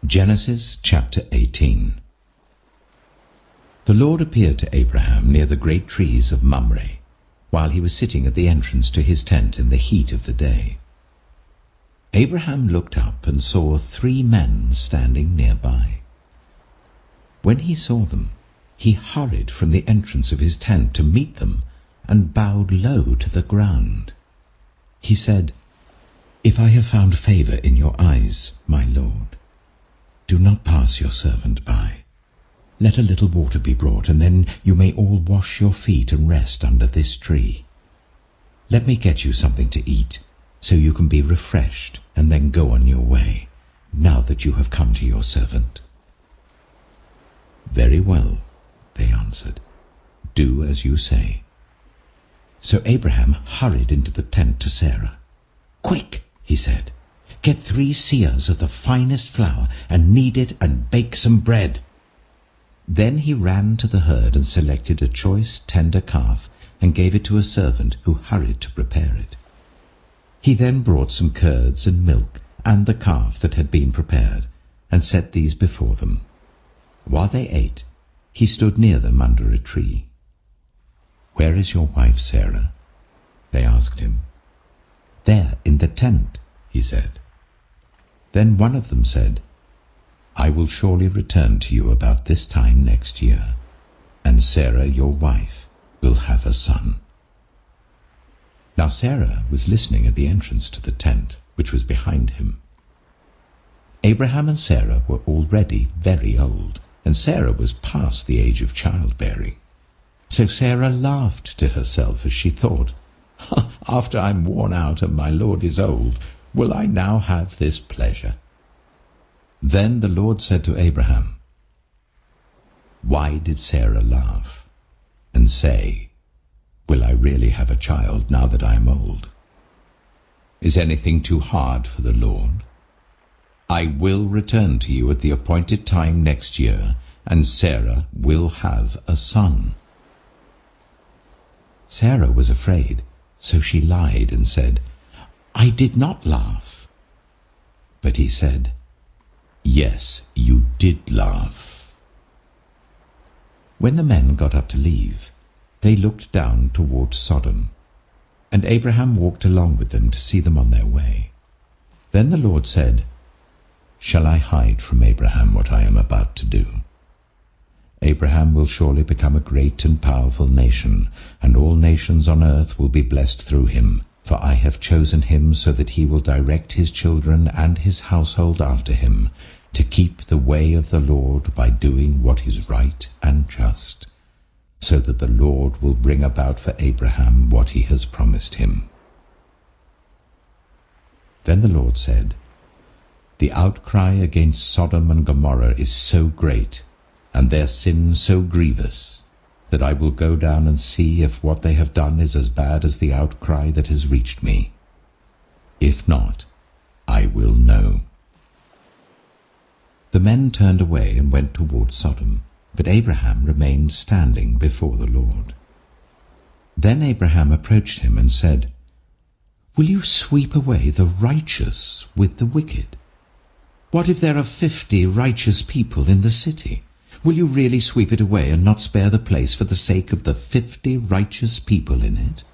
Genesis chapter 18. The Lord appeared to Abraham near the great trees of Mamre, while he was sitting at the entrance to his tent in the heat of the day. Abraham looked up and saw 3 men standing nearby. When he saw them, he hurried from the entrance of his tent to meet them and bowed low to the ground. He said, "If I have found favor in your eyes, my Lord, do not pass your servant by. Let a little water be brought, and then you may all wash your feet and rest under this tree. Let me get you something to eat, so you can be refreshed and then go on your way, now that you have come to your servant." "Very well," they answered. "Do as you say." So Abraham hurried into the tent to Sarah. "Quick," he said, "get 3 seahs of the finest flour and knead it and bake some bread." Then he ran to the herd and selected a choice tender calf and gave it to a servant who hurried to prepare it. He then brought some curds and milk and the calf that had been prepared and set these before them. While they ate, he stood near them under a tree. "Where is your wife Sarah?" they asked him. "There in the tent," he said. Then one of them said, "I will surely return to you about this time next year, and Sarah your wife will have a son." Now Sarah was listening at the entrance to the tent, which was behind him. Abraham and Sarah were already very old, and Sarah was past the age of childbearing. So Sarah laughed to herself as she thought, "After I'm worn out and my Lord is old, will I now have this pleasure?" Then the Lord said to Abraham, "Why did Sarah laugh and say, 'Will I really have a child now that I am old?' Is anything too hard for the Lord? I will return to you at the appointed time next year, and Sarah will have a son." Sarah was afraid, so she lied and said, "I did not laugh." But he said, "Yes, you did laugh." When the men got up to leave, they looked down towards Sodom, and Abraham walked along with them to see them on their way. Then the Lord said, "Shall I hide from Abraham what I am about to do? Abraham will surely become a great and powerful nation, and all nations on earth will be blessed through him, for I have chosen him so that he will direct his children and his household after him, to keep the way of the Lord by doing what is right and just, so that the Lord will bring about for Abraham what he has promised him." Then the Lord said, "The outcry against Sodom and Gomorrah is so great, and their sin so grievous, that I will go down and see if what they have done is as bad as the outcry that has reached me. If not, I will know." The men turned away and went towards Sodom, but Abraham remained standing before the Lord. Then Abraham approached him and said, "Will you sweep away the righteous with the wicked? What if there are 50 righteous people in the city? Will you really sweep it away and not spare the place for the sake of the 50 righteous people in it?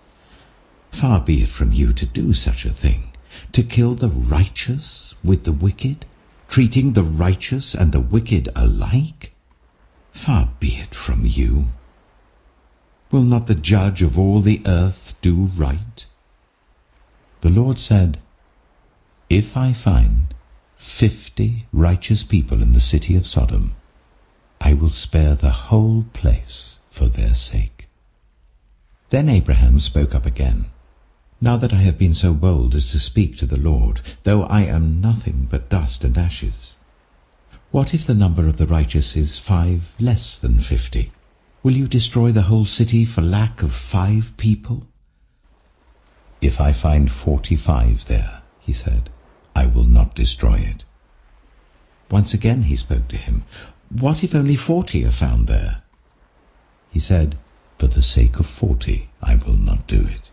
Far be it from you to do such a thing, to kill the righteous with the wicked, treating the righteous and the wicked alike? Far be it from you. Will not the judge of all the earth do right?" The Lord said, "If I find 50 righteous people in the city of Sodom, I will spare the whole place for their sake." Then Abraham spoke up again, "Now that I have been so bold as to speak to the Lord, though I am nothing but dust and ashes, what if the number of the righteous is 5 less than 50? Will you destroy the whole city for lack of 5 people? If I find 45 there," he said, "I will not destroy it." Once again he spoke to him, "What if only 40 are found there?" He said, "For the sake of 40, I will not do it."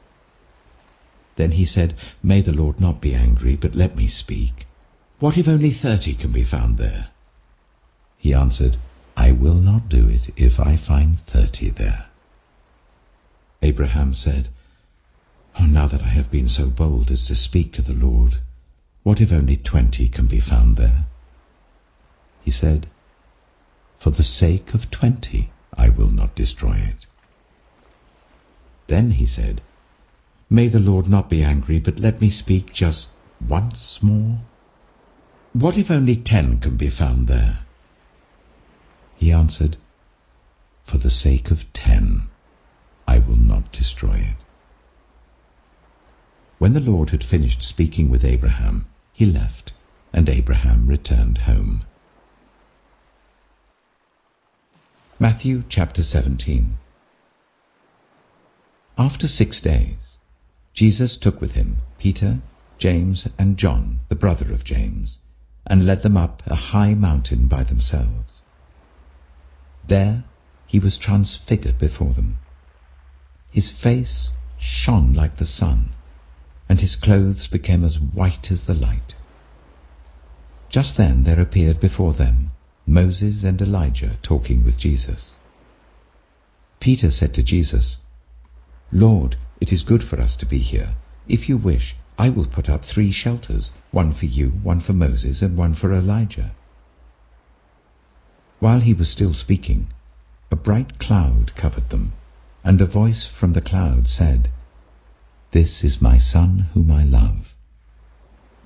Then he said, "May the Lord not be angry, but let me speak. What if only 30 can be found there?" He answered, I will not do it if I find 30 there. Abraham said, Oh, now that I have been so bold as to speak to the Lord, what if only 20 can be found there? He said, For the sake of 20, I will not destroy it. Then he said, May the Lord not be angry, but let me speak just once more. What if only 10 can be found there? He answered, For the sake of 10, I will not destroy it. When the Lord had finished speaking with Abraham, he left, and Abraham returned home. Matthew chapter 17. After 6 days, Jesus took with him Peter, James, and John, the brother of James, and led them up a high mountain by themselves. There he was transfigured before them. His face shone like the sun, and his clothes became as white as the light. Just then there appeared before them Moses and Elijah talking with Jesus. Peter said to Jesus, Lord, it is good for us to be here. If you wish, I will put up 3 shelters, one for you, one for Moses, and one for Elijah. While he was still speaking, a bright cloud covered them, and a voice from the cloud said, This is my Son whom I love.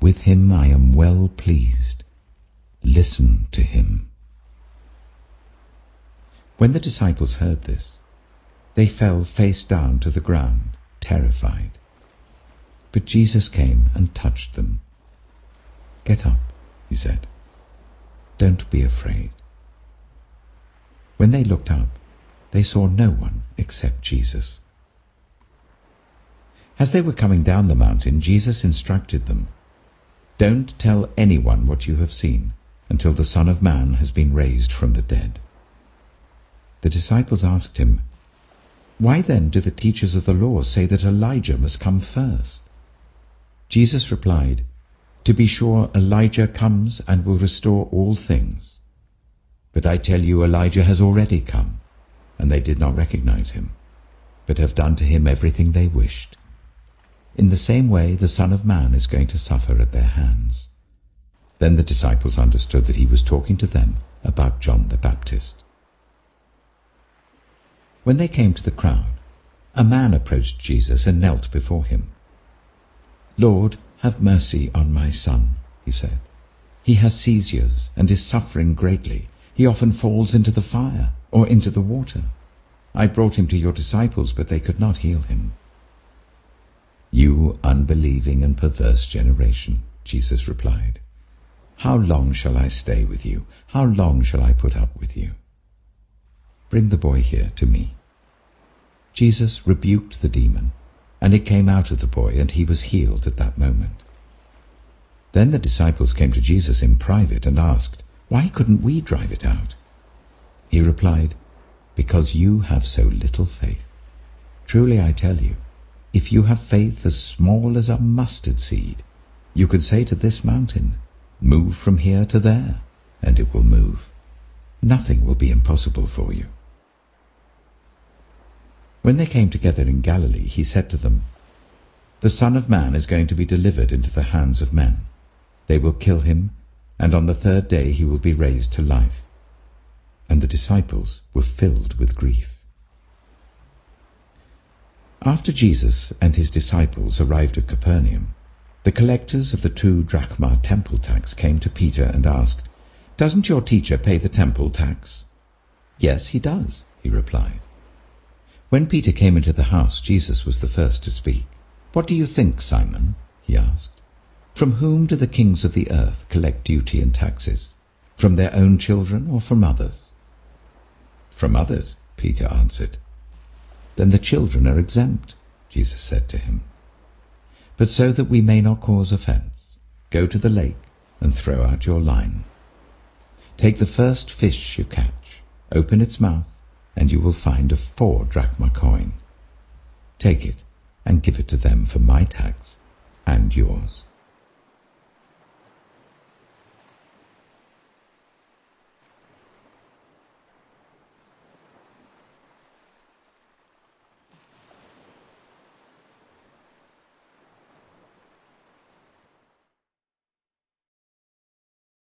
With him I am well pleased. Listen to him. When the disciples heard this, they fell face down to the ground, terrified. But Jesus came and touched them. Get up, he said. Don't be afraid. When they looked up, they saw no one except Jesus. As they were coming down the mountain, Jesus instructed them, Don't tell anyone what you have seen until the Son of Man has been raised from the dead. The disciples asked him, Why then do the teachers of the law say that Elijah must come first? Jesus replied, To be sure, Elijah comes and will restore all things. But I tell you, Elijah has already come, and they did not recognize him, but have done to him everything they wished. In the same way, the Son of Man is going to suffer at their hands. Then the disciples understood that he was talking to them about John the Baptist. When they came to the crowd, a man approached Jesus and knelt before him. Lord, have mercy on my son, he said. He has seizures and is suffering greatly. He often falls into the fire or into the water. I brought him to your disciples, but they could not heal him. You unbelieving and perverse generation, Jesus replied. How long shall I stay with you? How long shall I put up with you? Bring the boy here to me. Jesus rebuked the demon, and it came out of the boy, and he was healed at that moment. Then the disciples came to Jesus in private and asked, Why couldn't we drive it out? He replied, Because you have so little faith. Truly I tell you, if you have faith as small as a mustard seed, you could say to this mountain, Move from here to there, and it will move. Nothing will be impossible for you. When they came together in Galilee, he said to them, The Son of Man is going to be delivered into the hands of men. They will kill him, and on the 3rd day he will be raised to life. And the disciples were filled with grief. After Jesus and his disciples arrived at Capernaum, the collectors of the 2 drachma temple tax came to Peter and asked, Doesn't your teacher pay the temple tax? Yes, he does, he replied. When Peter came into the house, Jesus was the first to speak. What do you think, Simon? He asked. From whom do the kings of the earth collect duty and taxes? From their own children or from others? From others, Peter answered. Then the children are exempt, Jesus said to him. But so that we may not cause offense, go to the lake and throw out your line. Take the first fish you catch, open its mouth, and you will find a 4 drachma coin. Take it and give it to them for my tax and yours.